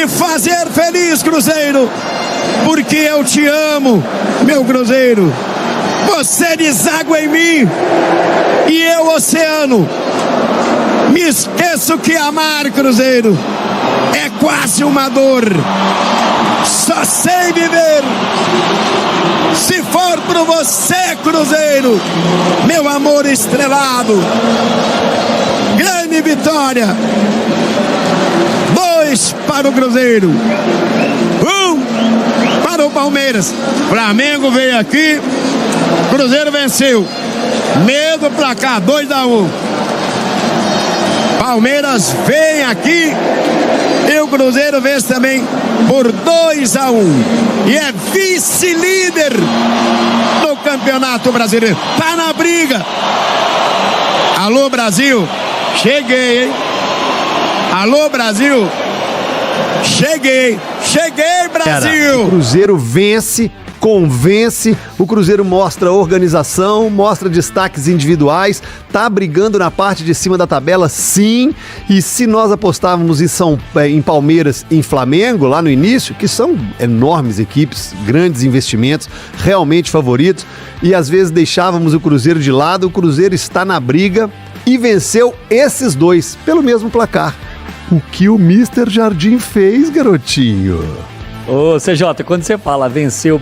me fazer feliz, Cruzeiro, porque eu te amo, meu Cruzeiro. Você deságua em mim e eu, oceano, me esqueço que amar, Cruzeiro, é quase uma dor. Só sei viver se for por você, Cruzeiro, meu amor estrelado. Grande vitória. 2 para o Cruzeiro, 1 para o Palmeiras. Flamengo veio aqui, Cruzeiro venceu. Mesmo placar, 2-1. Palmeiras vem aqui e o Cruzeiro vence também por 2-1. E é vice-líder do Campeonato Brasileiro. Tá na briga. Alô, Brasil. Cheguei, hein? Alô, Brasil. Cheguei, Brasil. O Cruzeiro vence, convence, o Cruzeiro mostra organização, mostra destaques individuais, tá brigando na parte de cima da tabela, sim. E se nós apostávamos em Palmeiras e em Flamengo lá no início, que são enormes equipes, grandes investimentos, realmente favoritos, e às vezes deixávamos o Cruzeiro de lado, o Cruzeiro está na briga e venceu esses dois pelo mesmo placar. O que o Mr. Jardim fez, garotinho? Ô, CJ, quando você fala venceu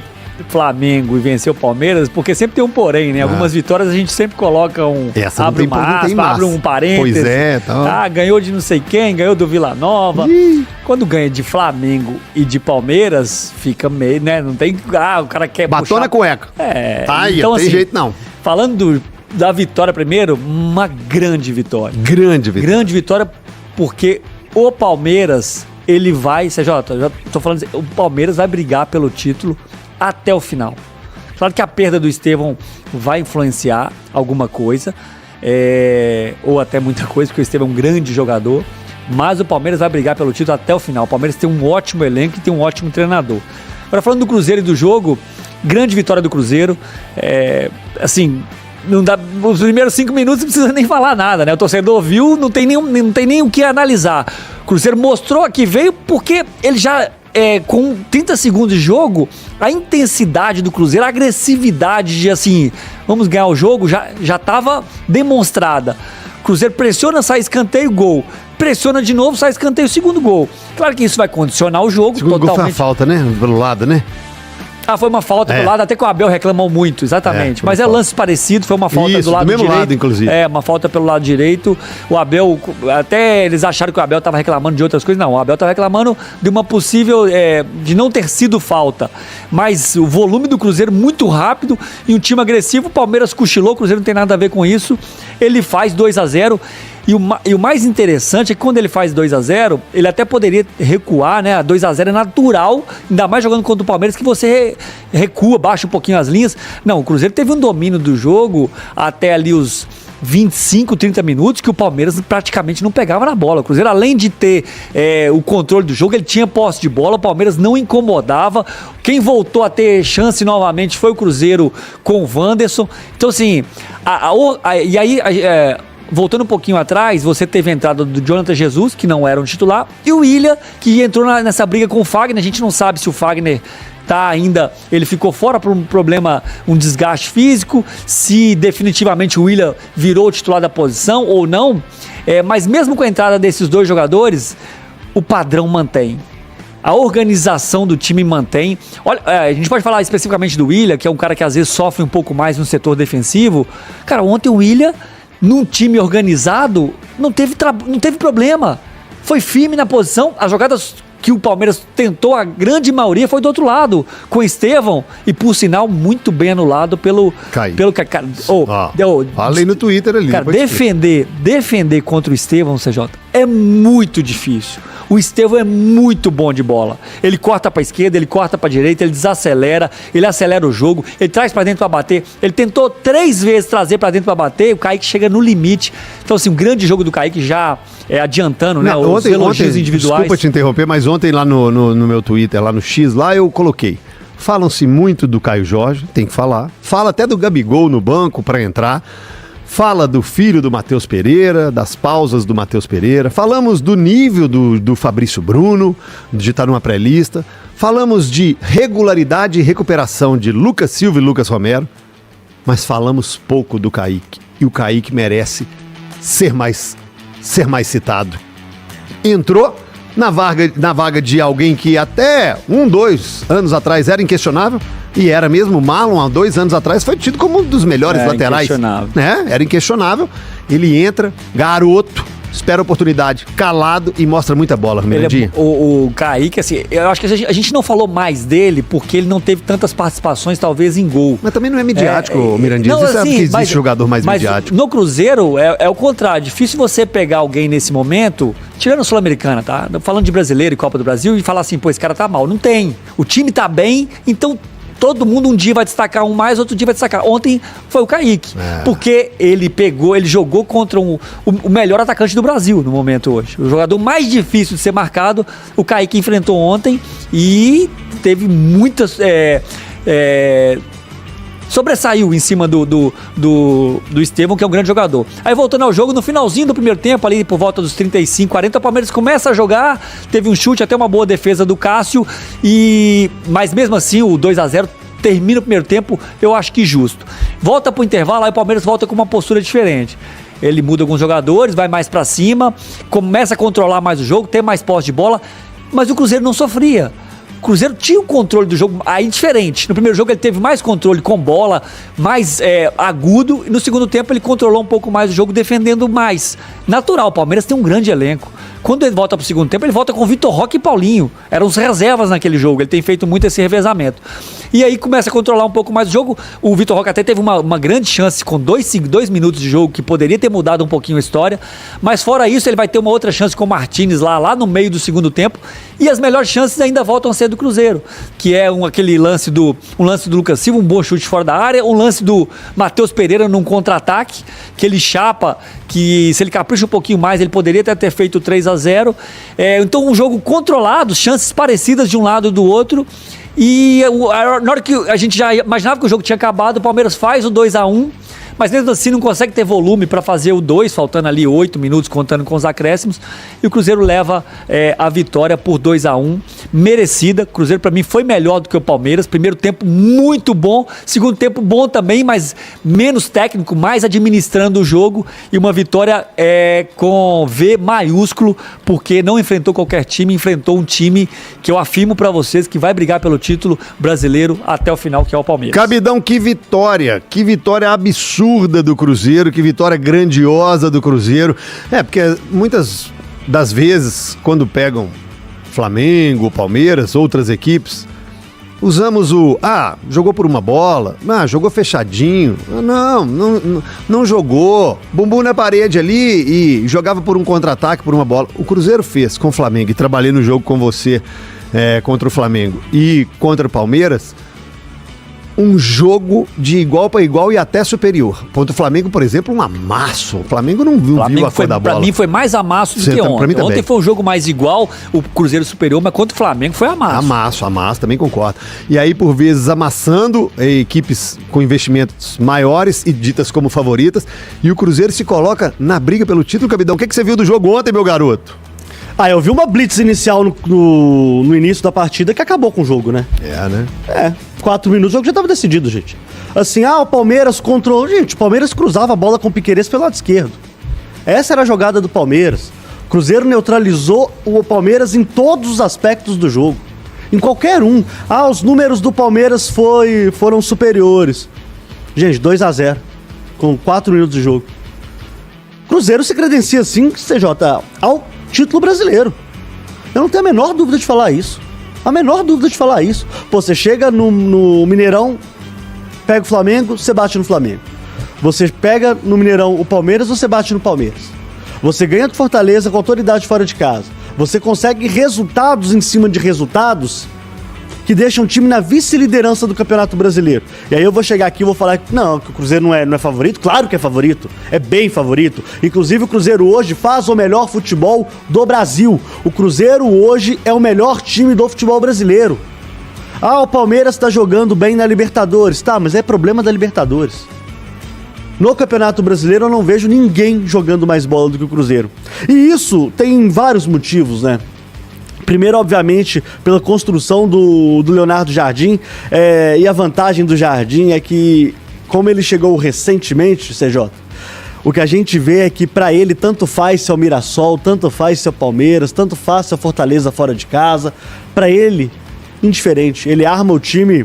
Flamengo e venceu Palmeiras, porque sempre tem um porém, né? Algumas vitórias a gente sempre coloca abre um parênteses. Pois é, tá. Ganhou de não sei quem, ganhou do Vila Nova. Quando ganha de Flamengo e de Palmeiras, fica meio, né? Não tem, o cara quer batom na cueca. Aí, então, não tem jeito não. Falando da vitória primeiro, uma grande vitória. Grande vitória porque o Palmeiras, ele vai, CJ, já tô falando, o Palmeiras vai brigar pelo título até o final. Claro que a perda do Estevão vai influenciar alguma coisa, ou até muita coisa, porque o Estevão é um grande jogador, mas o Palmeiras vai brigar pelo título até o final. O Palmeiras tem um ótimo elenco e tem um ótimo treinador. Agora, falando do Cruzeiro e do jogo, grande vitória do Cruzeiro, assim, não dá, os primeiros 5 minutos não precisa nem falar nada, né? O torcedor viu, não tem nem o que analisar. O Cruzeiro mostrou que veio porque ele já, com 30 segundos de jogo, a intensidade do Cruzeiro, a agressividade de assim, vamos ganhar o jogo, já estava demonstrada. O Cruzeiro pressiona, sai escanteio, gol. Pressiona de novo, sai escanteio, segundo gol. Claro que isso vai condicionar o jogo. Segundo gol foi uma falta, né? Pelo lado, né? Foi uma falta do lado, até que o Abel reclamou muito, exatamente. Mas lance parecido, foi uma falta do lado direito. Do mesmo lado, inclusive. Uma falta pelo lado direito. O Abel, até eles acharam que o Abel estava reclamando de outras coisas. Não, o Abel estava reclamando de uma possível, de não ter sido falta. Mas o volume do Cruzeiro muito rápido e um time agressivo. O Palmeiras cochilou, o Cruzeiro não tem nada a ver com isso. Ele faz 2-0. E o mais interessante é que quando ele faz 2-0, ele até poderia recuar, né? 2-0 é natural, ainda mais jogando contra o Palmeiras, que você recua, baixa um pouquinho as linhas. Não, o Cruzeiro teve um domínio do jogo até ali os 25, 30 minutos, que o Palmeiras praticamente não pegava na bola. O Cruzeiro, além de ter o controle do jogo, ele tinha posse de bola, o Palmeiras não incomodava. Quem voltou a ter chance novamente foi o Cruzeiro com o Wanderson. Então, assim, e aí... voltando um pouquinho atrás, você teve a entrada do Jonathan Jesus, que não era um titular, e o William, que entrou nessa briga com o Fagner. A gente não sabe se o Fagner ele ficou fora por um problema, um desgaste físico, se definitivamente o William virou o titular da posição ou não. Mas mesmo com a entrada desses dois jogadores, o padrão mantém. A organização do time mantém. Olha, a gente pode falar especificamente do William, que é um cara que às vezes sofre um pouco mais no setor defensivo. Cara, ontem o William, num time organizado, não teve problema. Foi firme na posição. As jogadas que o Palmeiras tentou, a grande maioria foi do outro lado, com o Estevão, e por sinal, muito bem anulado pelo cara. Falei no Twitter ali. Cara, defender contra o Estevão, CJ, é muito difícil. O Estevão é muito bom de bola. Ele corta pra esquerda, ele corta pra direita, ele desacelera, ele acelera o jogo, ele traz pra dentro pra bater. Ele tentou 3 vezes trazer pra dentro pra bater, o Kaique chega no limite. Então, assim, um grande jogo do Kaique já adiantando, né? Os elogios individuais. Desculpa te interromper, mas ontem lá no meu Twitter, lá no X, lá eu coloquei. Falam-se muito do Caio Jorge, tem que falar. Fala até do Gabigol no banco pra entrar. fala do filho do Matheus Pereira, das pausas do Matheus Pereira, falamos do nível do Fabrício Bruno, de estar numa pré-lista, falamos de regularidade e recuperação de Lucas Silva e Lucas Romero, mas falamos pouco do Kaique, e o Kaique merece ser mais citado. Entrou na vaga de alguém que até 2 anos atrás era inquestionável, e era mesmo. O Marlon, há 2 anos atrás, foi tido como um dos melhores laterais. Era inquestionável. Ele entra, garoto, espera a oportunidade, calado e mostra muita bola, Mirandinha. O Kaique, assim, eu acho que a gente não falou mais dele porque ele não teve tantas participações, talvez, em gol. Mas também não é midiático, Mirandinha. Você sabe que existe jogador mais midiático. No Cruzeiro, é o contrário. Difícil você pegar alguém nesse momento, tirando a Sul-Americana, tá? Falando de brasileiro e Copa do Brasil, e falar assim, pô, esse cara tá mal. Não tem. O time tá bem, então todo mundo um dia vai destacar um mais, outro dia vai destacar. Ontem foi o Kaique, porque ele jogou contra o melhor atacante do Brasil no momento hoje. O jogador mais difícil de ser marcado, o Kaique enfrentou ontem e teve muitas... sobressaiu em cima do Estevão, que é um grande jogador. Aí voltando ao jogo, no finalzinho do primeiro tempo, ali por volta dos 35, 40, o Palmeiras começa a jogar, teve um chute, até uma boa defesa do Cássio, mas mesmo assim o 2-0 termina o primeiro tempo, eu acho que justo. Volta pro intervalo, aí o Palmeiras volta com uma postura diferente. Ele muda alguns jogadores, vai mais pra cima, começa a controlar mais o jogo, tem mais posse de bola, mas o Cruzeiro não sofria. O Cruzeiro tinha o controle do jogo aí diferente. No primeiro jogo ele teve mais controle com bola, mais agudo, e no segundo tempo ele controlou um pouco mais o jogo, defendendo mais. Natural, o Palmeiras tem um grande elenco. Quando ele volta pro segundo tempo, ele volta com Vitor Roque e Paulinho. Eram os reservas naquele jogo, ele tem feito muito esse revezamento. E aí começa a controlar um pouco mais o jogo. O Vitor Roque até teve uma grande chance com 2 minutos de jogo, que poderia ter mudado um pouquinho a história. Mas fora isso, ele vai ter uma outra chance com o Martínez lá no meio do segundo tempo. E as melhores chances ainda voltam a ser do Cruzeiro, que é aquele lance do Lucas Silva, um bom chute fora da área, um lance do Matheus Pereira num contra-ataque, que ele chapa, que se ele capricha um pouquinho mais, ele poderia até ter feito 3-0. Então um jogo controlado, chances parecidas de um lado e do outro. E na hora que a gente já imaginava que o jogo tinha acabado, o Palmeiras faz o 2-1, mas mesmo assim não consegue ter volume para fazer o 2, faltando ali 8 minutos, contando com os acréscimos, e o Cruzeiro leva a vitória por 2-1, merecida. O Cruzeiro para mim foi melhor do que o Palmeiras, primeiro tempo muito bom, segundo tempo bom também, mas menos técnico, mais administrando o jogo, e uma vitória com V maiúsculo, porque não enfrentou qualquer time, enfrentou um time que eu afirmo para vocês que vai brigar pelo título brasileiro até o final, que é o Palmeiras. Cabidão, que vitória absurda do Cruzeiro, que vitória grandiosa do Cruzeiro. Porque muitas das vezes, quando pegam Flamengo, Palmeiras, outras equipes, usamos jogou por uma bola, jogou fechadinho, não jogou, bumbum na parede ali e jogava por um contra-ataque, por uma bola. O Cruzeiro fez com o Flamengo, e trabalhei no jogo com você contra o Flamengo e contra o Palmeiras, um jogo de igual para igual e até superior. Contra o Flamengo, por exemplo, um amasso. O Flamengo não viu a cor da bola. Pra mim foi mais amasso do que ontem. Ontem foi um jogo mais igual, o Cruzeiro superior, mas contra o Flamengo foi amasso. Amasso, também concordo. E aí, por vezes, amassando equipes com investimentos maiores e ditas como favoritas, e o Cruzeiro se coloca na briga pelo título, Cabidão. O que você viu do jogo ontem, meu garoto? Eu vi uma blitz inicial no início da partida que acabou com o jogo, né? 4 minutos o jogo já estava decidido, gente. Assim, o Palmeiras controlou. Gente, o Palmeiras cruzava a bola com o Piquerez pelo lado esquerdo. Essa era a jogada do Palmeiras. O Cruzeiro neutralizou o Palmeiras em todos os aspectos do jogo. Em qualquer um. Os números do Palmeiras foram superiores. Gente, 2-0. Com 4 minutos de jogo. Cruzeiro se credencia assim, CJ, ao título brasileiro. Eu não tenho a menor dúvida de falar isso. Você chega no Mineirão, pega o Flamengo, você bate no Flamengo. Você pega no Mineirão o Palmeiras, você bate no Palmeiras. Você ganha do Fortaleza com autoridade fora de casa. Você consegue resultados em cima de resultados que deixam o time na vice-liderança do Campeonato Brasileiro. E aí eu vou chegar aqui e vou falar que o Cruzeiro não é favorito. Claro que é favorito, é bem favorito. Inclusive o Cruzeiro hoje faz o melhor futebol do Brasil. O Cruzeiro hoje é o melhor time do futebol brasileiro. O Palmeiras está jogando bem na Libertadores. Mas é problema da Libertadores. No Campeonato Brasileiro eu não vejo ninguém jogando mais bola do que o Cruzeiro. E isso tem vários motivos, né? Primeiro, obviamente, pela construção do Leonardo Jardim, e a vantagem do Jardim é que, como ele chegou recentemente, CJ, o que a gente vê é que pra ele tanto faz se é o Mirassol, tanto faz se é o Palmeiras, tanto faz se é o Fortaleza fora de casa, pra ele, indiferente, ele arma o time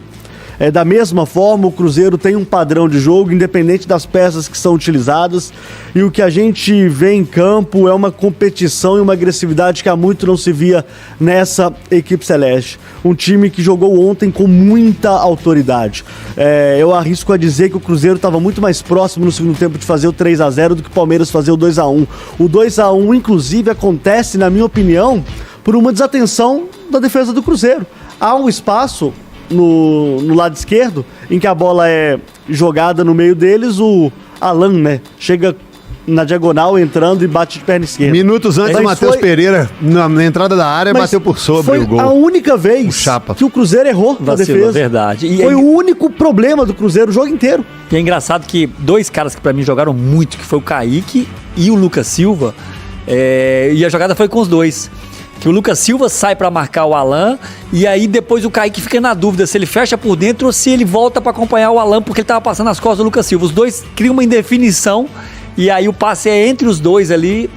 da mesma forma. O Cruzeiro tem um padrão de jogo, independente das peças que são utilizadas, e o que a gente vê em campo é uma competição e uma agressividade que há muito não se via nessa equipe celeste. Um time que jogou ontem com muita autoridade. Eu arrisco a dizer que o Cruzeiro estava muito mais próximo no segundo tempo de fazer o 3-0 do que o Palmeiras fazer o 2-1. O 2-1, inclusive, acontece, na minha opinião, por uma desatenção da defesa do Cruzeiro. Há um espaço no lado esquerdo, em que a bola é jogada no meio deles, o Alan, né, chega na diagonal, entrando e bate de perna esquerda. Minutos antes, o Matheus Pereira, na entrada da área, bateu por sobre o gol. Foi a única vez que o Cruzeiro errou na defesa. Verdade. Foi o único problema do Cruzeiro o jogo inteiro. E é engraçado que dois caras que pra mim jogaram muito, que foi o Kaique e o Lucas Silva, e a jogada foi com os dois. Que o Lucas Silva sai pra marcar o Alan, e aí depois o Kaique fica na dúvida se ele fecha por dentro ou se ele volta pra acompanhar o Alan, porque ele tava passando nas costas do Lucas Silva. Os dois criam uma indefinição, e aí o passe é entre os dois ali.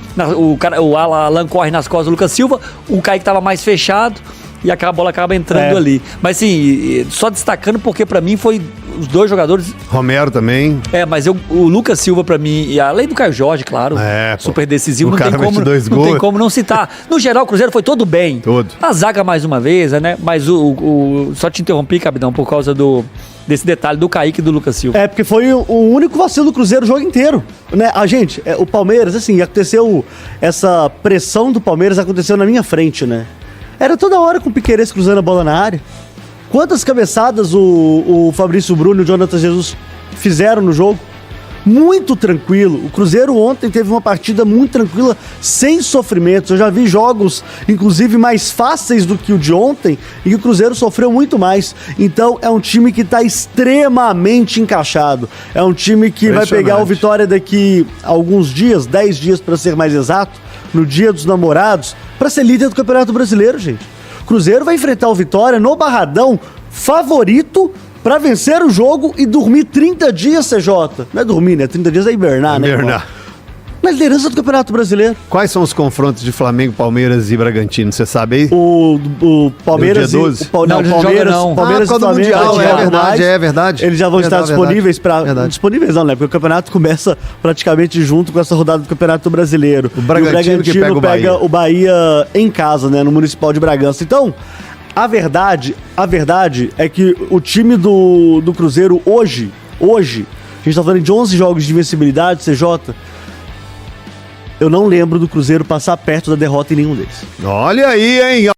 O Alan corre nas costas do Lucas Silva, o Kaique tava mais fechado, e a bola acaba entrando ali. Mas assim, só destacando porque pra mim foi os dois jogadores... Romero também. Mas o Lucas Silva pra mim, e além do Caio Jorge, claro, super decisivo, não tem como não citar. No geral, o Cruzeiro foi todo bem. A zaga mais uma vez, né? Mas só te interrompi, Cabidão, por causa desse detalhe do Kaique e do Lucas Silva. Porque foi o único vacilo do Cruzeiro o jogo inteiro, né? Gente, o Palmeiras, assim, aconteceu, essa pressão do Palmeiras aconteceu na minha frente, né? Era toda hora com o Piquerez cruzando a bola na área. Quantas cabeçadas o Fabrício Bruno e o Jonathan Jesus fizeram no jogo? Muito tranquilo. O Cruzeiro ontem teve uma partida muito tranquila, sem sofrimentos. Eu já vi jogos, inclusive, mais fáceis do que o de ontem, e que o Cruzeiro sofreu muito mais. Então, é um time que está extremamente encaixado. É um time que vai pegar o Vitória daqui a alguns dias, 10 dias para ser mais exato, no Dia dos Namorados, para ser líder do Campeonato Brasileiro, gente. O Cruzeiro vai enfrentar o Vitória no Barradão, favorito para vencer o jogo e dormir 30 dias, CJ. Não é dormir, né? 30 dias é hibernar, né? Hibernar. Na liderança do Campeonato Brasileiro. Quais são os confrontos de Flamengo, Palmeiras e Bragantino? Você sabe aí? O Palmeiras... No dia 12? Palmeiras e Flamengo. É verdade. Eles já vão estar disponíveis para... Disponíveis não, né? Porque o campeonato começa praticamente junto com essa rodada do Campeonato Brasileiro. O Bragantino que pega o Bahia em casa, né? No Municipal de Bragança. Então... A verdade é que o time do Cruzeiro hoje, a gente tá falando de 11 jogos de invencibilidade, CJ, eu não lembro do Cruzeiro passar perto da derrota em nenhum deles. Olha aí, hein?